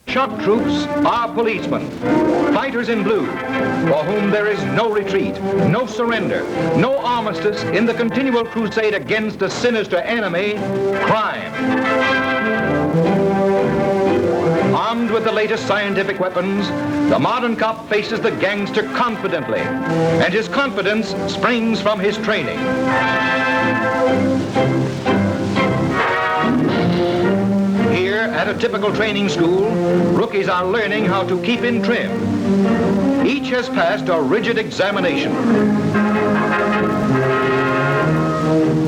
Shock troops are policemen, fighters in blue, for whom there is no retreat, no surrender, no armistice in the continual crusade against a sinister enemy, crime. Armed with the latest scientific weapons, the modern cop faces the gangster confidently, and his confidence springs from his training. Here at a typical training school, rookies are learning how to keep in trim. Each has passed a rigid examination.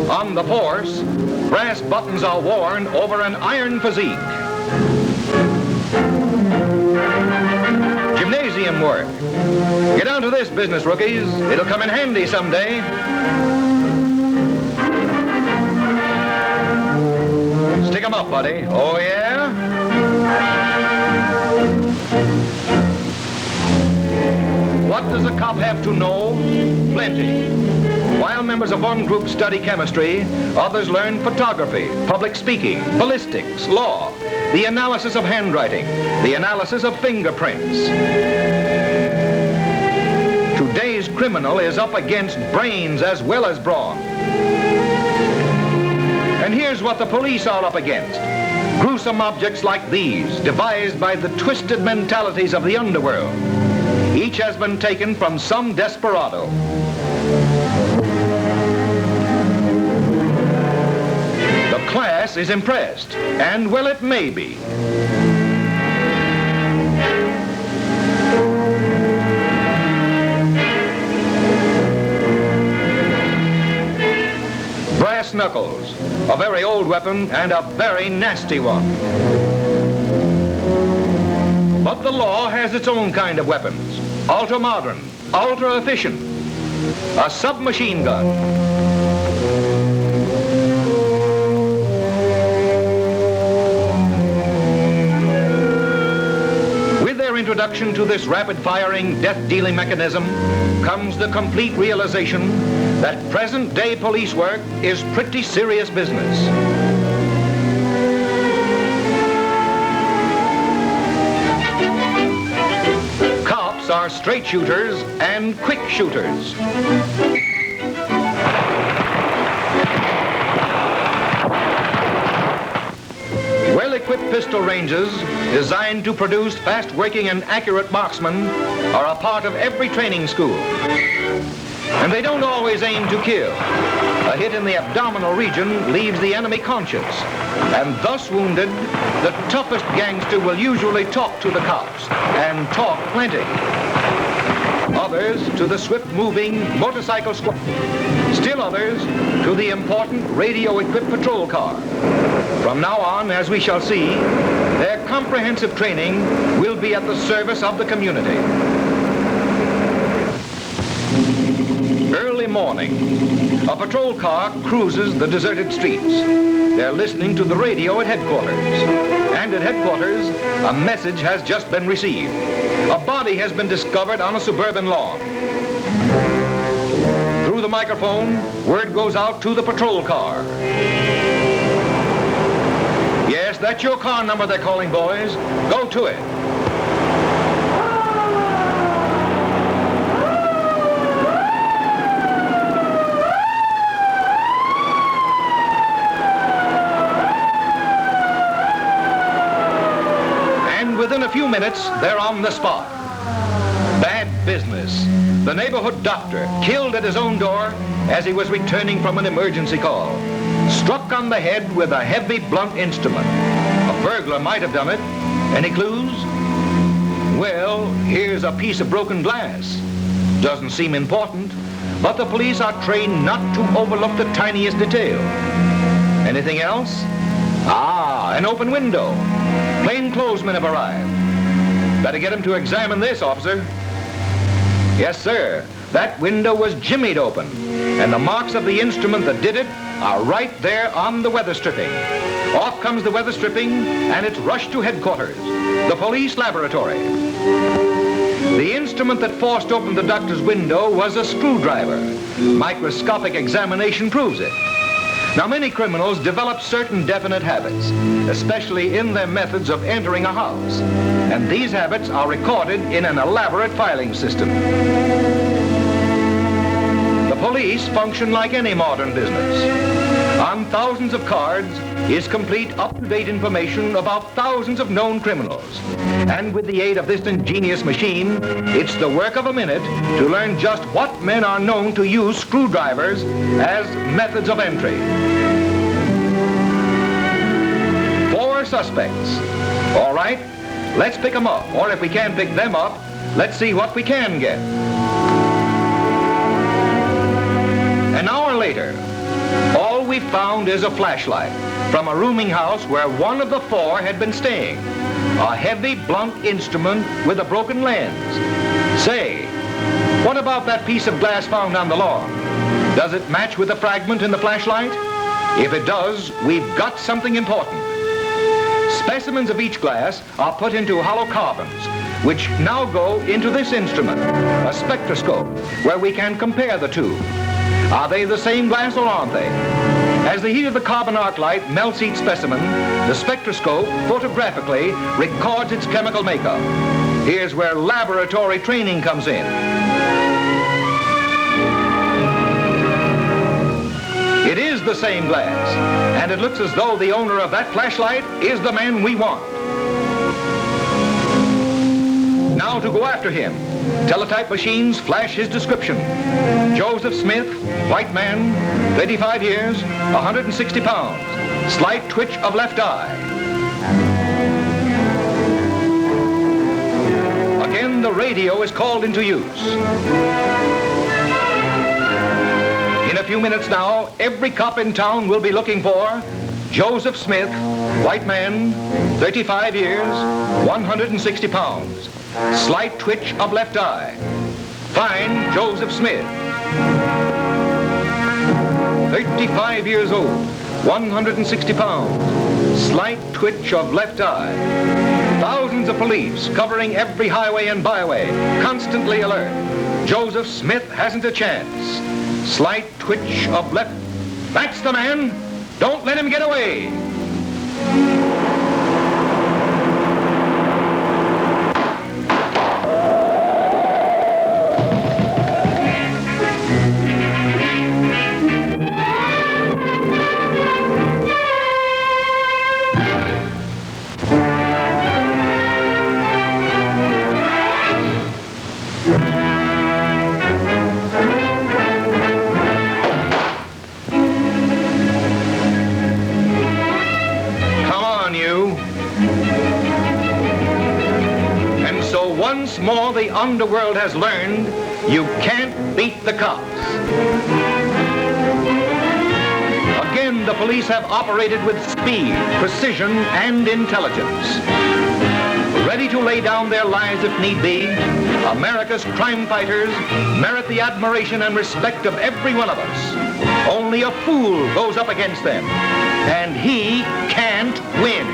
On the force, brass buttons are worn over an iron physique. Gymnasium work. Get down to this business, rookies. It'll come in handy someday. Stick 'em up, buddy. Oh, yeah? What does a cop have to know? Plenty. While members of one group study chemistry, others learn photography, public speaking, ballistics, law, the analysis of handwriting, the analysis of fingerprints. Today's criminal is up against brains as well as brawn. And here's what the police are up against. Gruesome objects like these, devised by the twisted mentalities of the underworld. Each has been taken from some desperado. The class is impressed, and well, it may be. Brass knuckles, a very old weapon and a very nasty one. But the law has its own kind of weapons, ultra-modern, ultra-efficient, a submachine gun. With their introduction to this rapid-firing, death-dealing mechanism comes the complete realization that present-day police work is pretty serious business. Cops are straight shooters and quick shooters. Well-equipped pistol ranges designed to produce fast-working and accurate marksmen are a part of every training school. And they don't always aim to kill. A hit in the abdominal region leaves the enemy conscious. And thus wounded, the toughest gangster will usually talk to the cops, and talk plenty. Others to the swift-moving motorcycle squad. Still others to the important radio-equipped patrol car. From now on, as we shall see, their comprehensive training will be at the service of the community. Early morning, a patrol car cruises the deserted streets. They're listening to the radio at headquarters. And at headquarters, a message has just been received. A body has been discovered on a suburban lawn. Through the microphone, word goes out to the patrol car. Yes, that's your car number they're calling, boys. Go to it. Within a few minutes, they're on the spot. Bad business. The neighborhood doctor killed at his own door as he was returning from an emergency call. Struck on the head with a heavy, blunt instrument. A burglar might have done it. Any clues? Well, here's a piece of broken glass. Doesn't seem important, but the police are trained not to overlook the tiniest detail. Anything else? Ah, an open window. Plainclothesmen have arrived. Better get him to examine this, officer. Yes, sir. That window was jimmied open, and the marks of the instrument that did it are right there on the weather stripping. Off comes the weather stripping, and it's rushed to headquarters, the police laboratory. The instrument that forced open the doctor's window was a screwdriver. Microscopic examination proves it. Now, many criminals develop certain definite habits, especially in their methods of entering a house. And these habits are recorded in an elaborate filing system. The police function like any modern business. On thousands of cards is complete up-to-date information about thousands of known criminals. And with the aid of this ingenious machine, it's the work of a minute to learn just what men are known to use screwdrivers as methods of entry. 4 suspects. All right, let's pick them up. Or if we can't pick them up, let's see what we can get. An hour later, all we found is a flashlight from a rooming house where one of the 4 had been staying. A heavy, blunt instrument with a broken lens. Say, what about that piece of glass found on the lawn? Does it match with the fragment in the flashlight? If it does, we've got something important. Specimens of each glass are put into hollow carbons, which now go into this instrument, a spectroscope, where we can compare the two. Are they the same glass or aren't they? As the heat of the carbon arc light melts each specimen, the spectroscope photographically records its chemical makeup. Here's where laboratory training comes in. It is the same glass, and it looks as though the owner of that flashlight is the man we want. Now to go after him. Teletype machines flash his description. Joseph Smith, white man, 35 years, 160 pounds, slight twitch of left eye. Again, the radio is called into use. In a few minutes now, every cop in town will be looking for Joseph Smith, white man, 35 years, 160 pounds. Slight twitch of left eye. Find Joseph Smith. 35 years old, 160 pounds. Slight twitch of left eye. Thousands of police covering every highway and byway, constantly alert. Joseph Smith hasn't a chance. Slight twitch of left. That's the man. Don't let him get away. Once more, the underworld has learned you can't beat the cops. Again, the police have operated with speed, precision, and intelligence. Ready to lay down their lives if need be, America's crime fighters merit the admiration and respect of every one of us. Only a fool goes up against them, and he can't win.